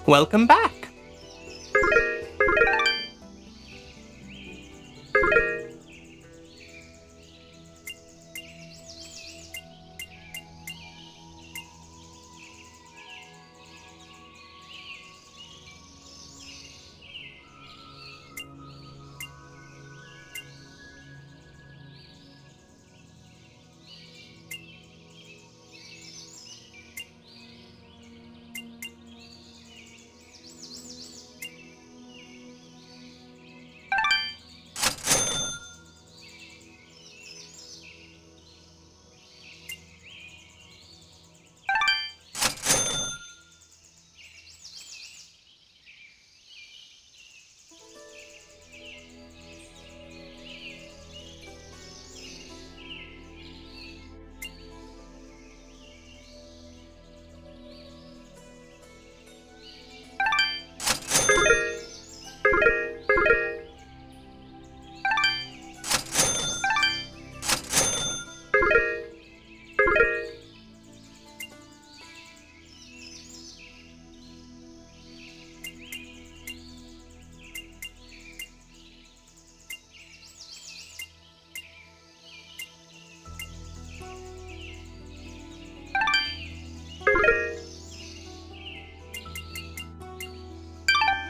Welcome back.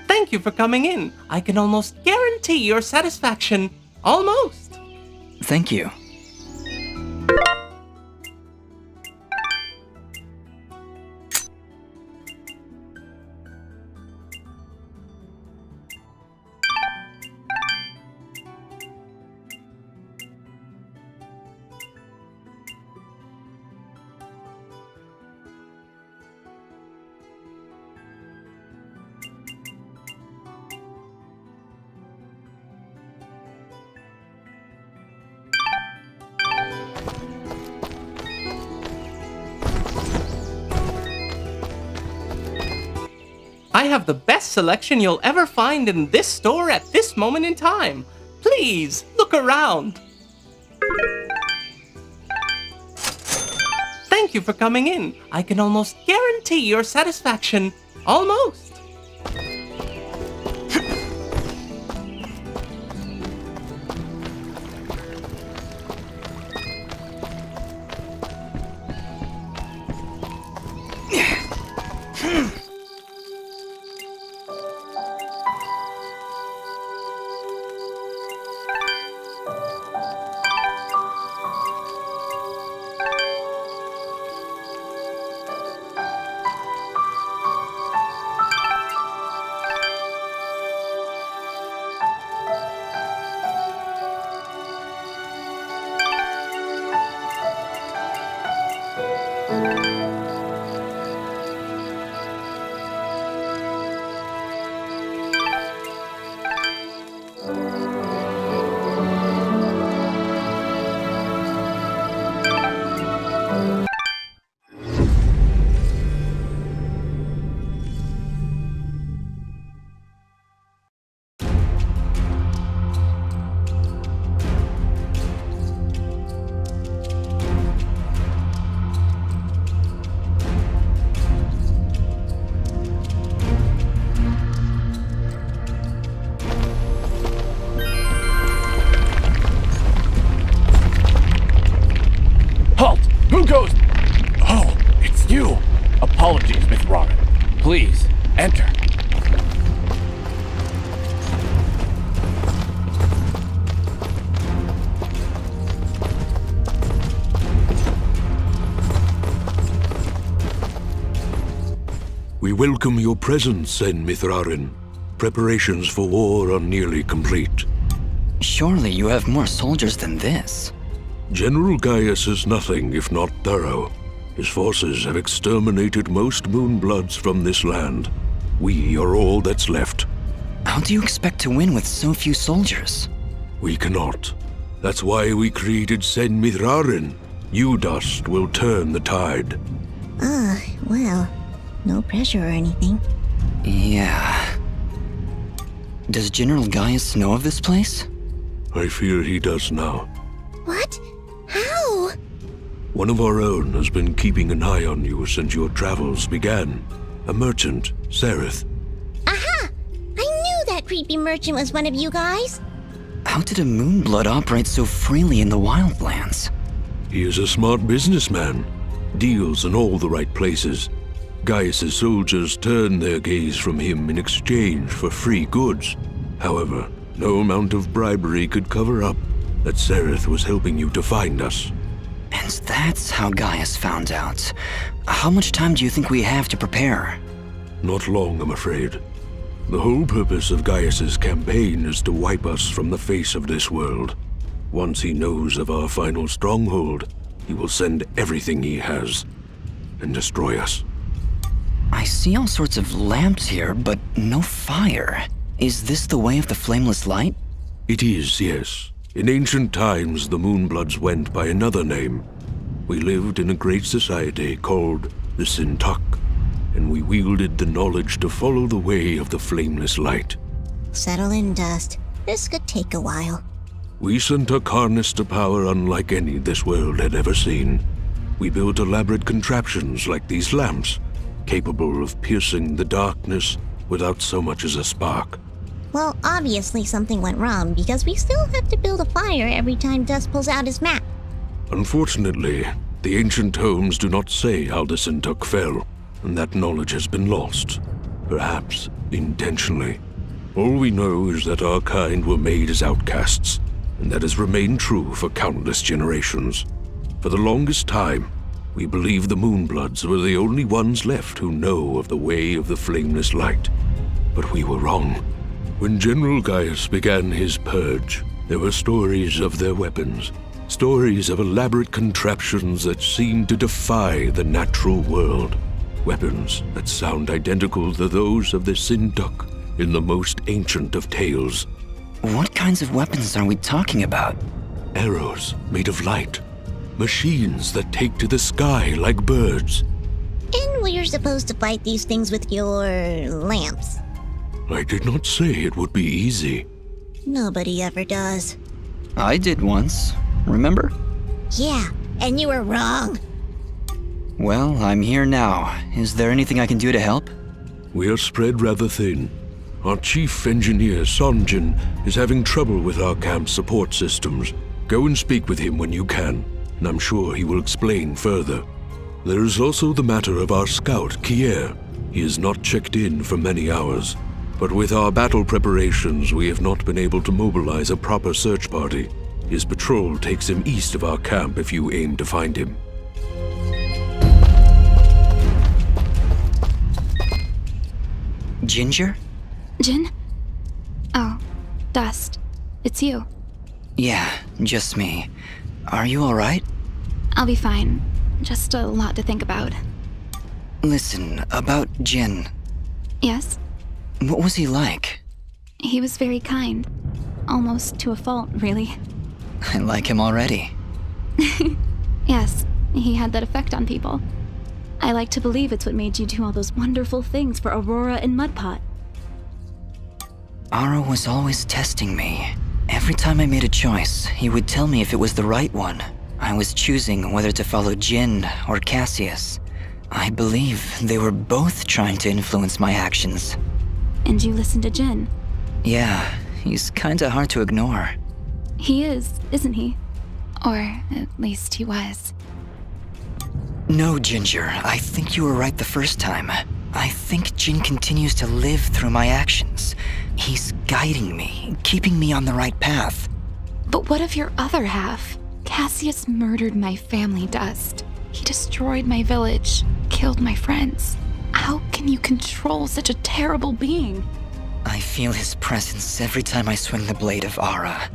Thank you for coming in. I can almost guarantee your satisfaction. Almost. Thank you. I have the best selection you'll ever find in this store at this moment in time. Please, look around. Thank you for coming in. I can almost guarantee your satisfaction. Almost. Halt! Who goes? Oh, it's you! Apologies, Mithrarin. Please, enter. We welcome your presence, Sen Mithrarin. Preparations for war are nearly complete. Surely you have more soldiers than this. General Gaius is nothing if not thorough. His forces have exterminated most Moonbloods from this land. We are all that's left. How do you expect to win with so few soldiers? We cannot. That's why we created Sen Mithrarin. You dust will turn the tide. Well, no pressure or anything. Yeah. Does General Gaius know of this place? I fear he does now. What? How? One of our own has been keeping an eye on you since your travels began. a merchant, Sereth. Aha! I knew that creepy merchant was one of you guys. How did a Moonblood operate so freely in the Wildlands? He is a smart businessman, deals in all the right places. Gaius' soldiers turn their gaze from him in exchange for free goods. However, no amount of bribery could cover up that Sereth was helping you to find us. And that's how Gaius found out. How much time do you think we have to prepare? Not long, I'm afraid. The whole purpose of Gaius' campaign is to wipe us from the face of this world. Once he knows of our final stronghold, he will send everything he has and destroy us. I see all sorts of lamps here, but no fire. Is this the way of the flameless light? It is, yes. In ancient times, the Moonbloods went by another name. We lived in a great society called the Sintuck, and we wielded the knowledge to follow the way of the flameless light. Settle in, Dust. This could take a while. We Sintuck harnessed a power unlike any this world had ever seen. We built elaborate contraptions like these lamps, capable of piercing the darkness without so much as a spark. Well, obviously something went wrong because we still have to build a fire every time Dust pulls out his map. Unfortunately, the ancient tomes do not say how the Sintuck fell, and that knowledge has been lost, perhaps intentionally. All we know is that our kind were made as outcasts, and that has remained true for countless generations. For the longest time, we believed the Moonbloods were the only ones left who know of the way of the flameless light. But we were wrong. When General Gaius began his purge, there were stories of their weapons, stories of elaborate contraptions that seemed to defy the natural world. Weapons that sound identical to those of the Sintuck in the most ancient of tales. What kinds of weapons are we talking about? Arrows made of light. Machines that take to the sky like birds. And we're supposed to fight these things with your lamps. I did not say it would be easy. Nobody ever does. I did once, remember? Yeah, and you were wrong. Well, I'm here now. Is there anything I can do to help? We are spread rather thin. Our chief engineer, Sonjin, is having trouble with our camp's support systems. Go and speak with him when you can, and I'm sure he will explain further. There is also the matter of our scout, Kier. He has not checked in for many hours, but with our battle preparations, we have not been able to mobilize a proper search party. His patrol takes him east of our camp if you aim to find him. Ginger? Jin? Oh, Dust. It's you. Yeah, just me. Are you alright? I'll be fine. Just a lot to think about. Listen, about Jin. Yes? What was he like? He was very kind. Almost to a fault, really. I like him already. Yes, he had that effect on people. I like to believe it's what made you do all those wonderful things for Aurora and Mudpot. Aro was always testing me. Every time I made a choice, he would tell me if it was the right one. I was choosing whether to follow Jin or Cassius. I believe they were both trying to influence my actions. And you listened to Jin. Yeah, he's kinda hard to ignore. He is, isn't he? Or at least he was. No, Ginger, I think you were right the first time. I think Jin continues to live through my actions. He's guiding me, keeping me on the right path. But what of your other half? Cassius murdered my family, Dust. He destroyed my village, killed my friends. How can you control such a terrible being? I feel his presence every time I swing the blade of Ara.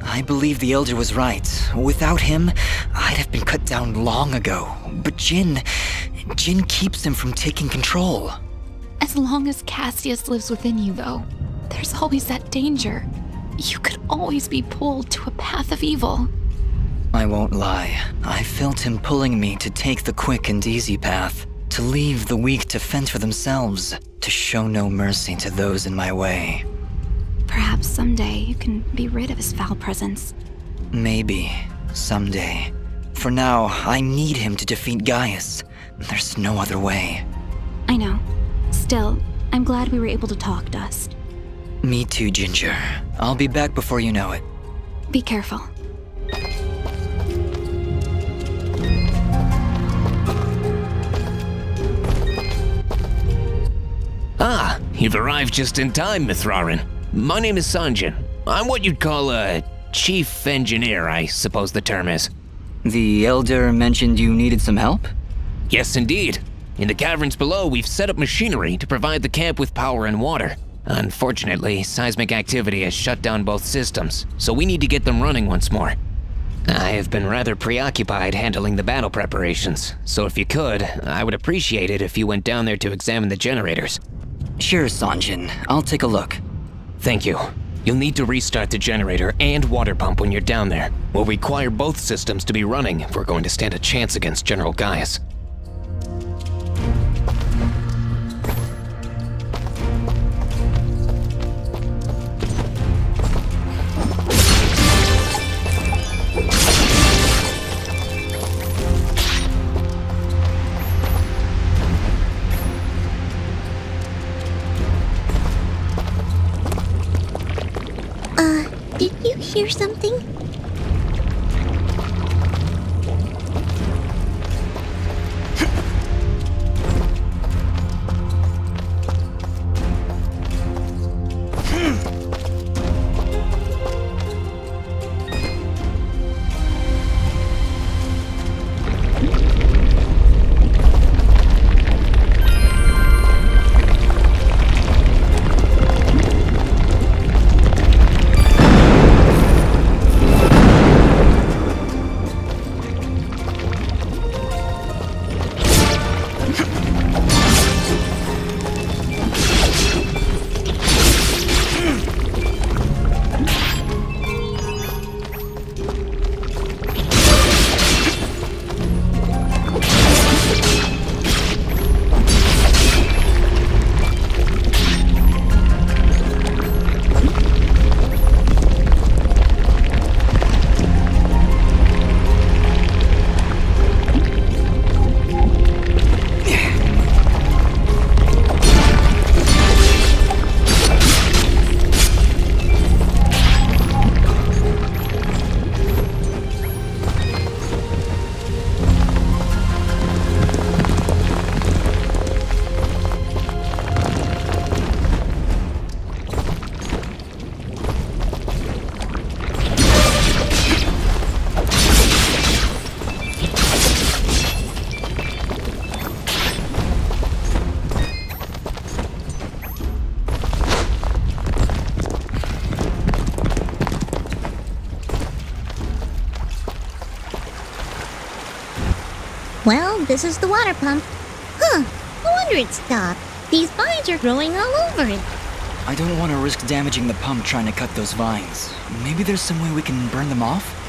I believe the Elder was right. Without him, I'd have been cut down long ago. But Jin keeps him from taking control. As long as Cassius lives within you, though, there's always that danger. You could always be pulled to a path of evil. I won't lie. I felt him pulling me to take the quick and easy path, to leave the weak to fend for themselves, to show no mercy to those in my way. Perhaps someday you can be rid of his foul presence. Maybe, someday. For now, I need him to defeat Gaius. There's no other way. I know. Still, I'm glad we were able to talk, Dust. Me too, Ginger. I'll be back before you know it. Be careful. Ah, you've arrived just in time, Mithrarin. My name is Sanjin. I'm what you'd call a chief engineer, I suppose the term is. The Elder mentioned you needed some help? Yes, indeed. In the caverns below, we've set up machinery to provide the camp with power and water. Unfortunately, seismic activity has shut down both systems, so we need to get them running once more. I have been rather preoccupied handling the battle preparations, so if you could, I would appreciate it if you went down there to examine the generators. Sure, Sanjin. I'll take a look. Thank you. You'll need to restart the generator and water pump when you're down there. We'll require both systems to be running if we're going to stand a chance against General Gaius. Did you hear something? Well, this is the water pump. Huh, no wonder it stopped. These vines are growing all over it. I don't want to risk damaging the pump trying to cut those vines. Maybe there's some way we can burn them off?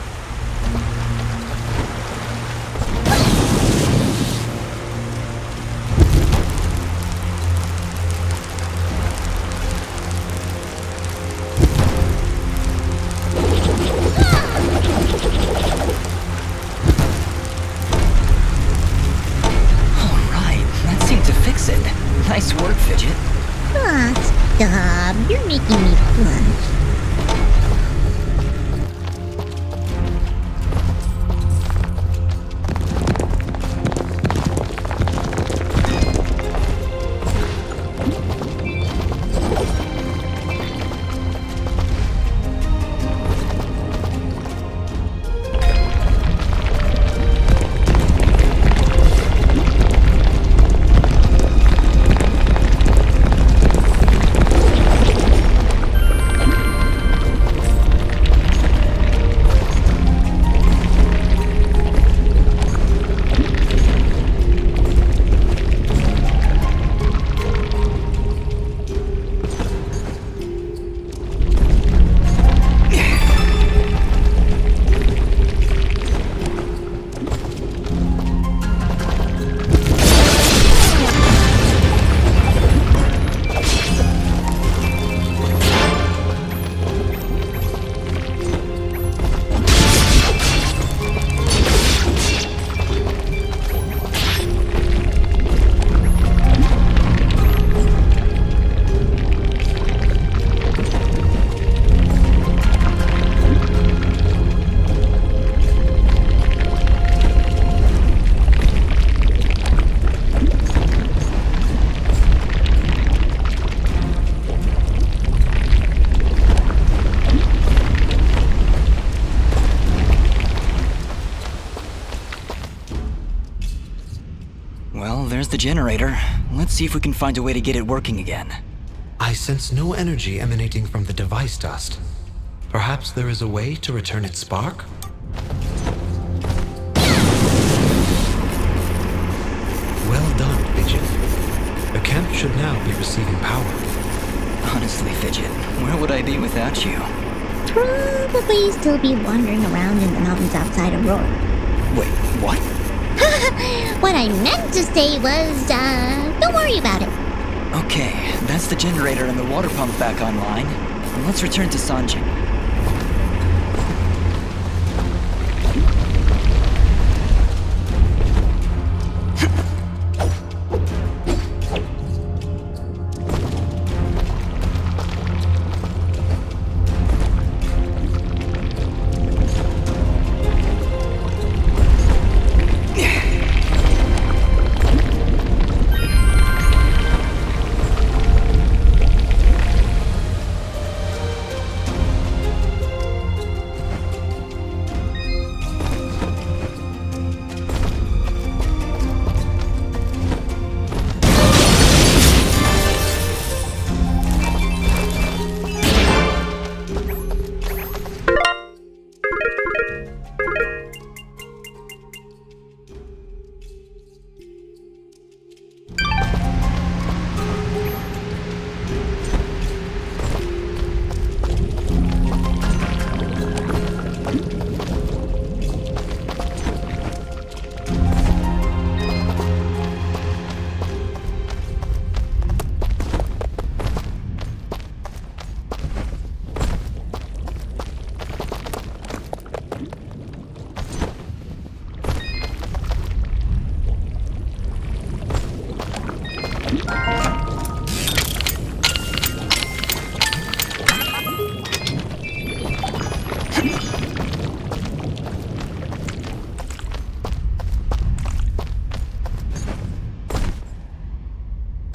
Alright, that seemed to fix it. Nice work, Fidget. Ah, stop. You're making me blush. Well, there's the generator. Let's see if we can find a way to get it working again. I sense no energy emanating from the device, Dust. Perhaps there is a way to return its spark? Well done, Fidget. The camp should now be receiving power. Honestly, Fidget, where would I be without you? Probably still be wandering around in the mountains outside Aurora. Wait, what? What I meant to say was, don't worry about it. Okay, that's the generator and the water pump back online. Let's return to Sanjin.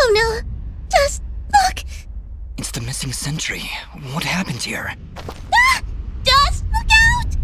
Oh no! Just look! It's the missing sentry. What happened here? Ah! Just look out!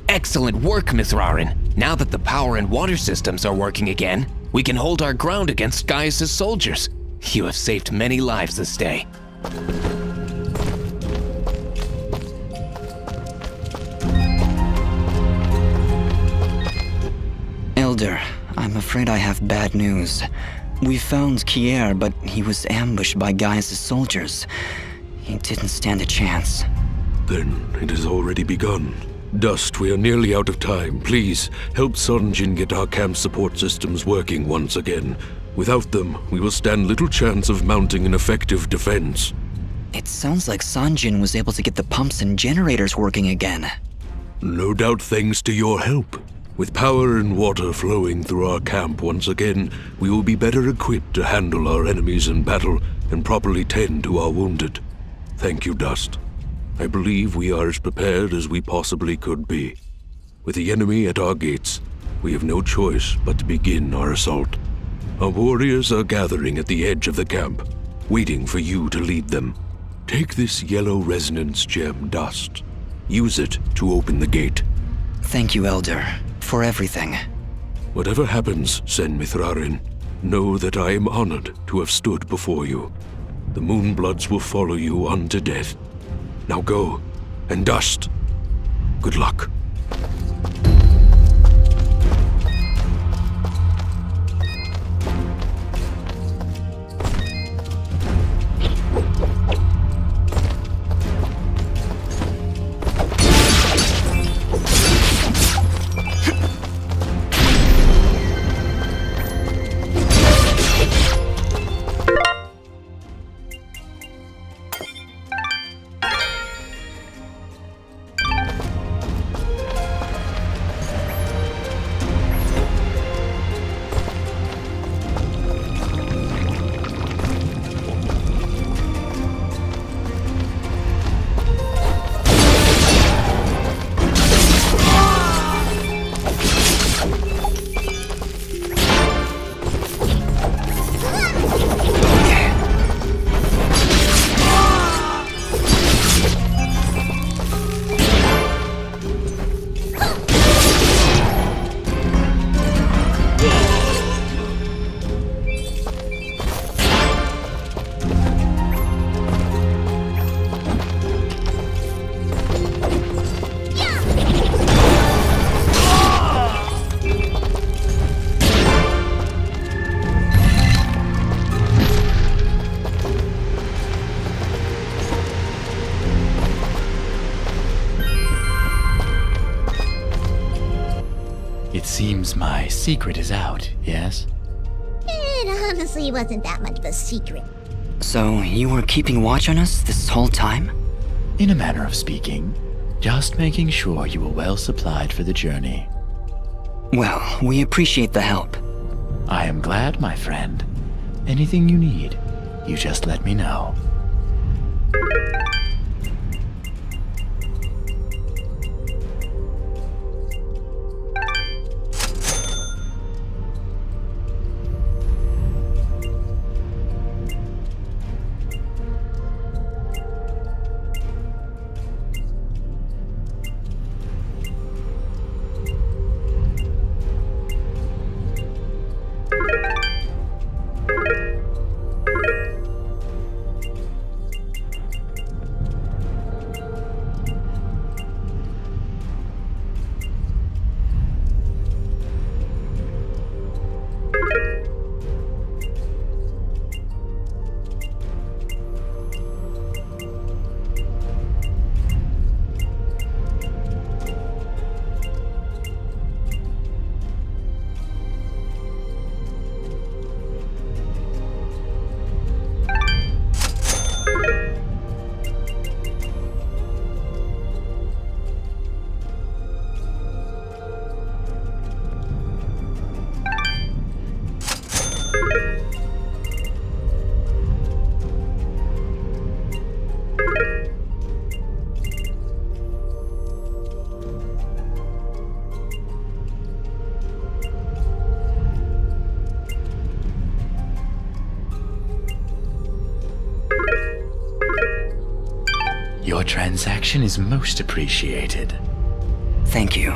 Excellent work, Mithrarin. Now that the power and water systems are working again, we can hold our ground against Gaius' soldiers. You have saved many lives this day. Elder, I'm afraid I have bad news. We found Kier, but he was ambushed by Gaius' soldiers. He didn't stand a chance. Then it has already begun. Dust, we are nearly out of time. Please, help Sanjin get our camp support systems working once again. Without them, we will stand little chance of mounting an effective defense. It sounds like Sanjin was able to get the pumps and generators working again. No doubt thanks to your help. With power and water flowing through our camp once again, we will be better equipped to handle our enemies in battle and properly tend to our wounded. Thank you, Dust. I believe we are as prepared as we possibly could be. With the enemy at our gates, we have no choice but to begin our assault. Our warriors are gathering at the edge of the camp, waiting for you to lead them. Take this yellow resonance gem, Dust. Use it to open the gate. Thank you, Elder, for everything. Whatever happens, Sen Mithrarin, know that I am honored to have stood before you. The Moonbloods will follow you unto death. Now go, and Dust. Good luck. It seems my secret is out, yes? It honestly wasn't that much of a secret. So, you were keeping watch on us this whole time? In a manner of speaking, just making sure you were well supplied for the journey. Well, we appreciate the help. I am glad, my friend. Anything you need, you just let me know. Your transaction is most appreciated. Thank you.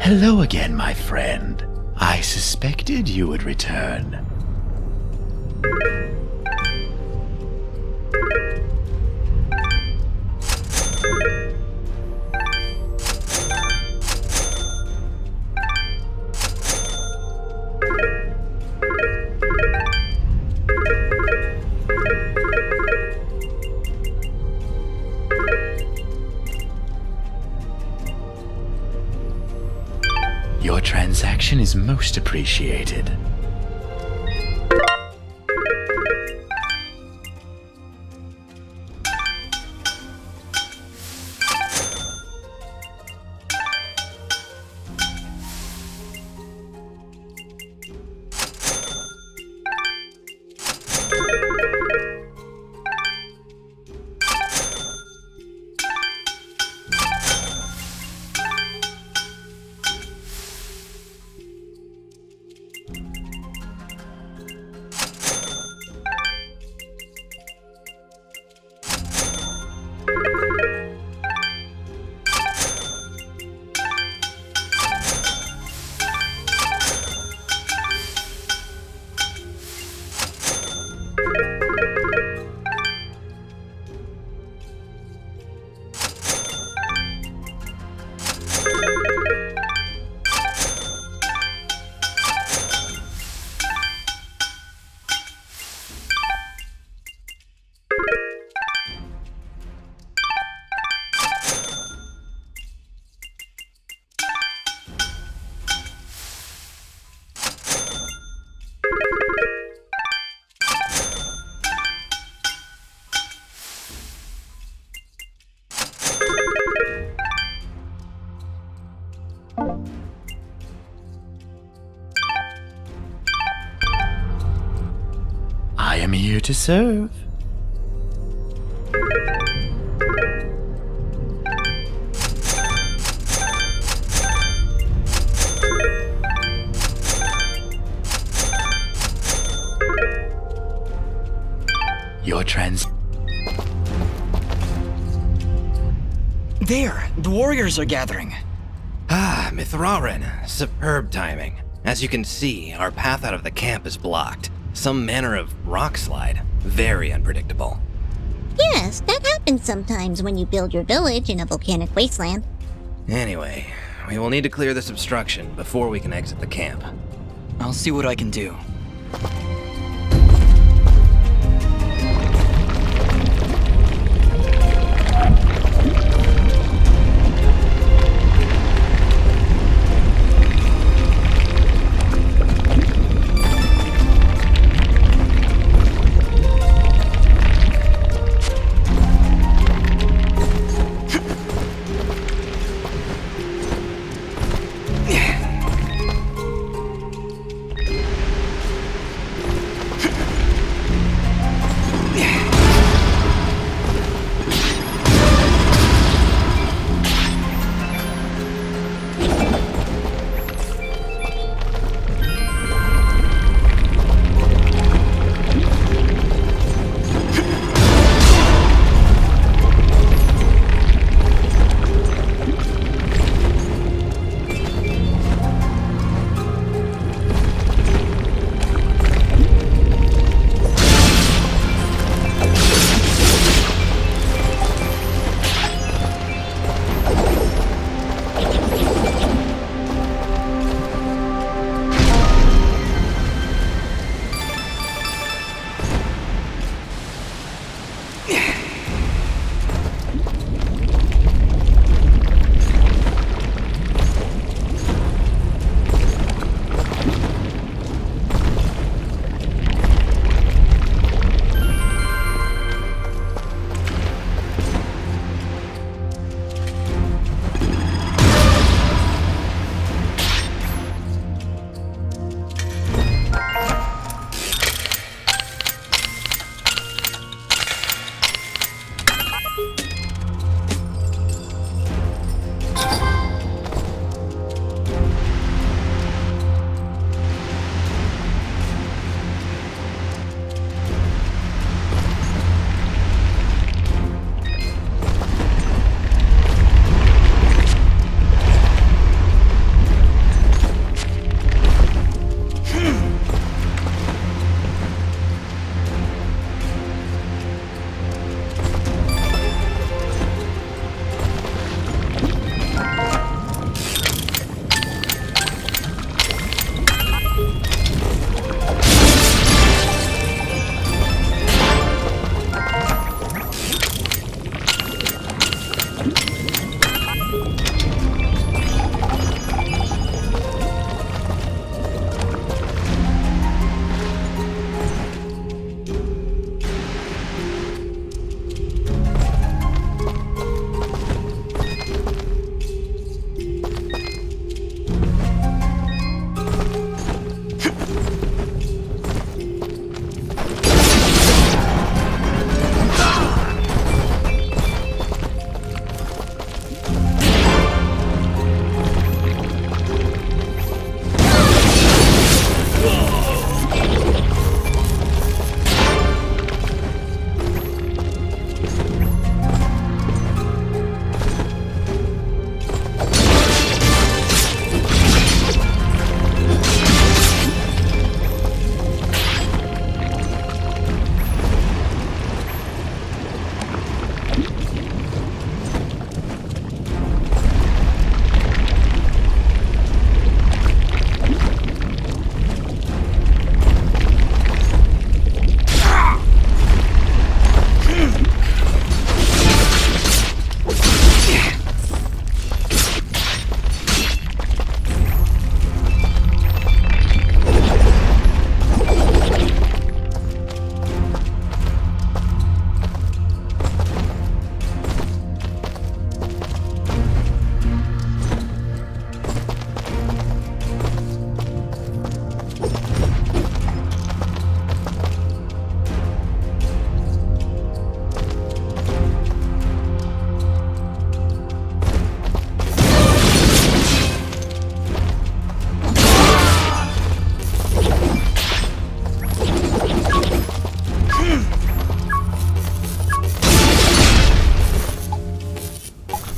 Hello again, my friend. I suspected you would return. Your transaction is most appreciated. I am here to serve. Your There! The warriors are gathering. Ah, Mithrarin. Superb timing. As you can see, our path out of the camp is blocked. Some manner of rock slide. Very unpredictable. Yes, that happens sometimes when you build your village in a volcanic wasteland. Anyway, we will need to clear this obstruction before we can exit the camp. I'll see what I can do.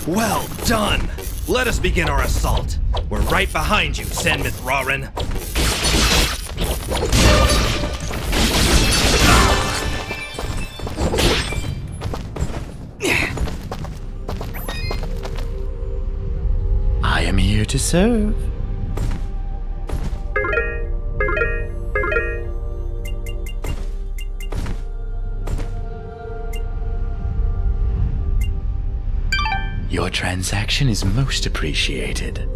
Well done! Let us begin our assault. We're right behind you, San Mithrarin. I am here to serve. Your transaction is most appreciated.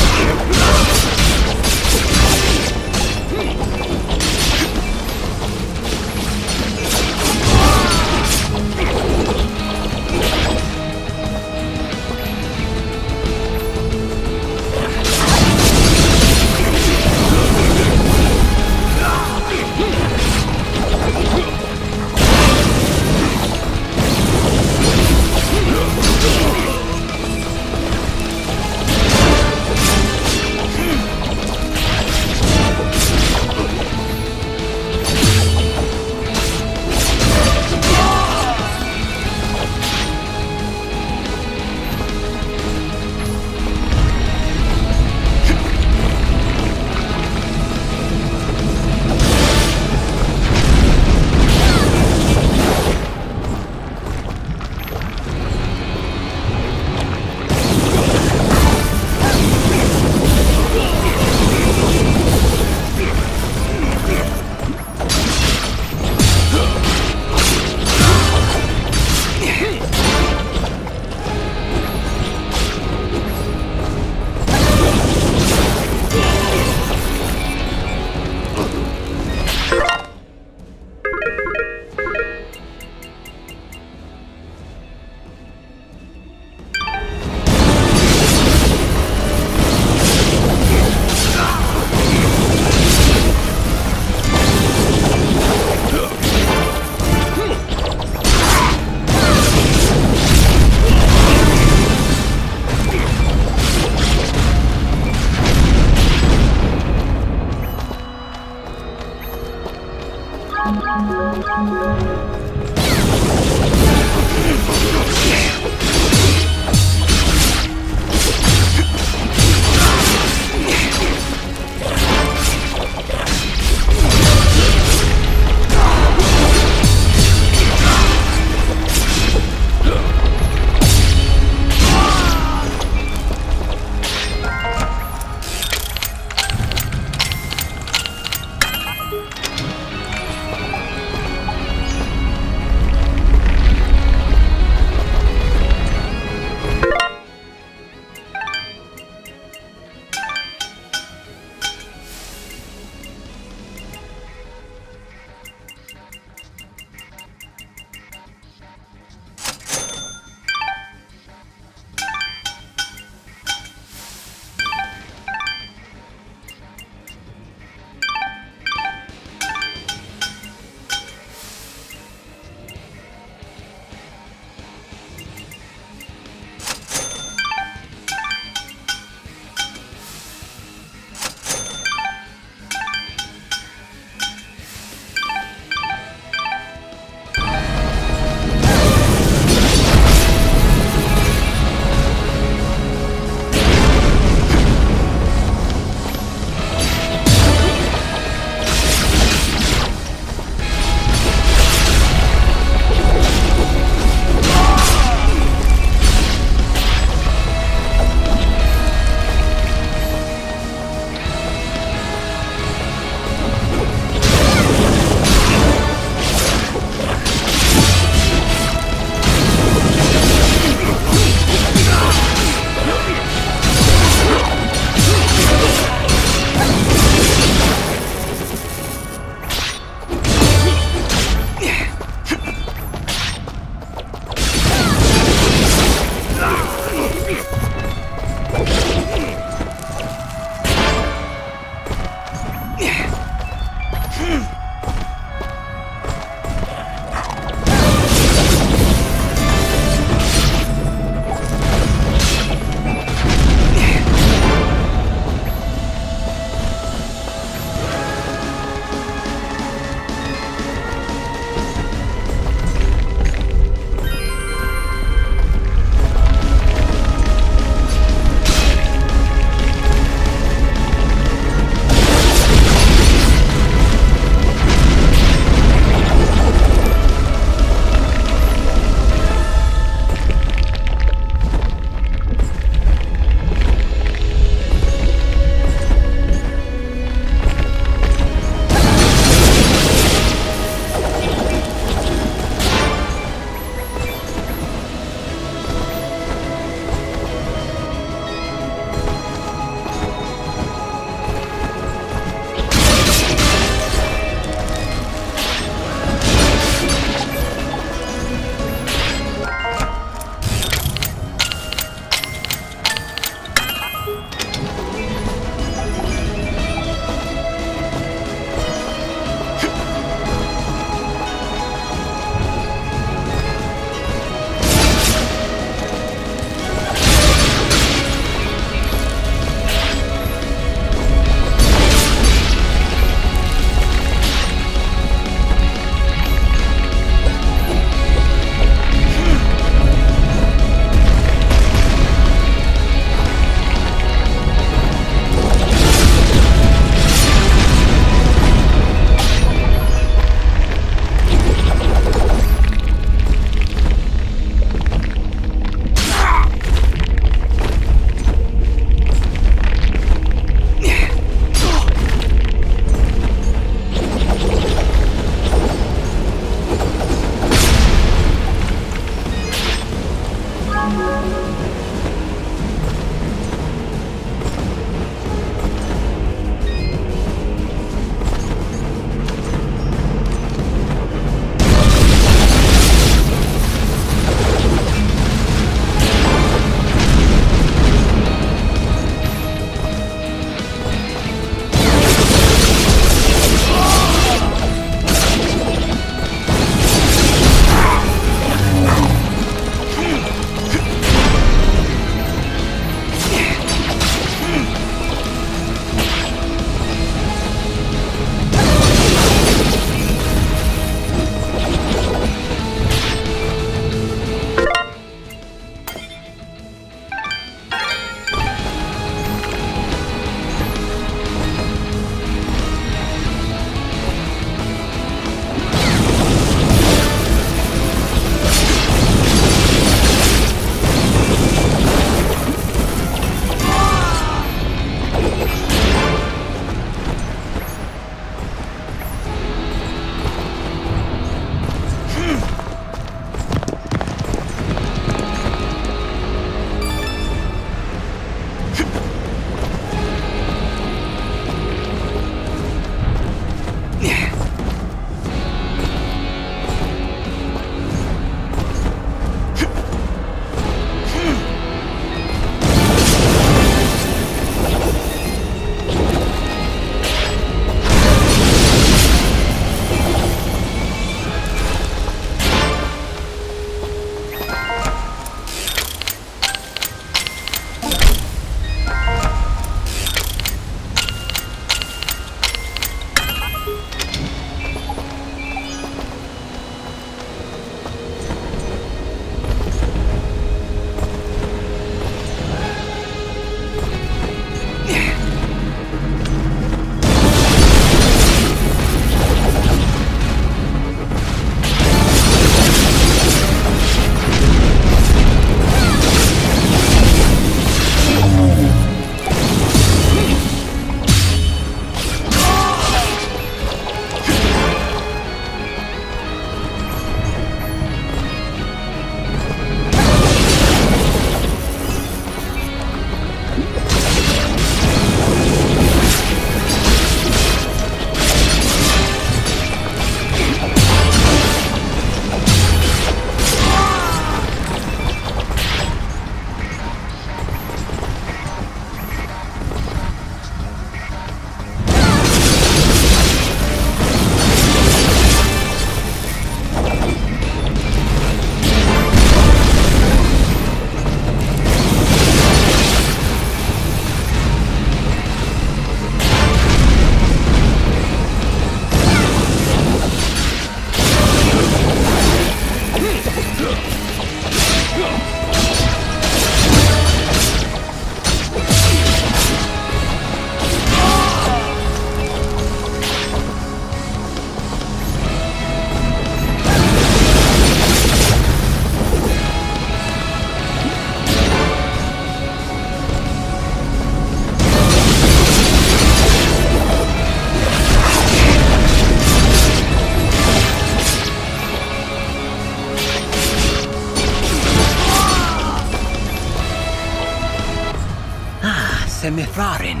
Mr. Mithrarin.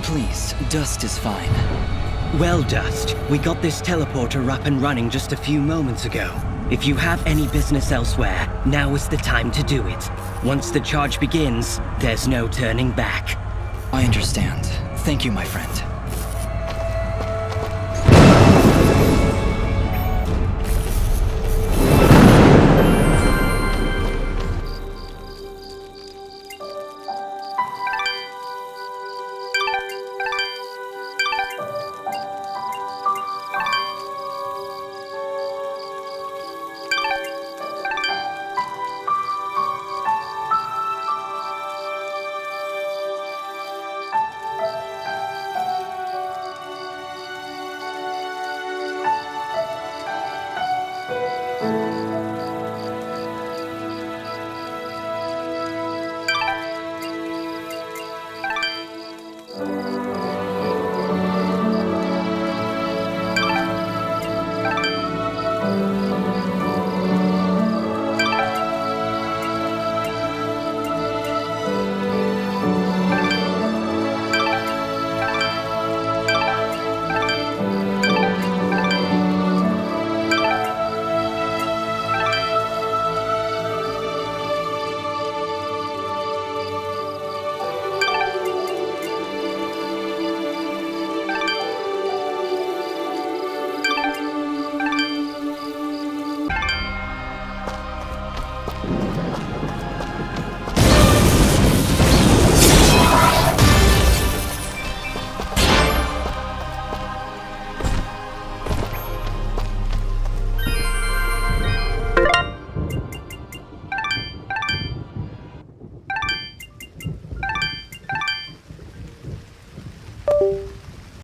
Please, Dust is fine. Well, Dust, we got this teleporter up and running just a few moments ago. If you have any business elsewhere, now is the time to do it. Once the charge begins, there's no turning back. I understand. Thank you, my friend.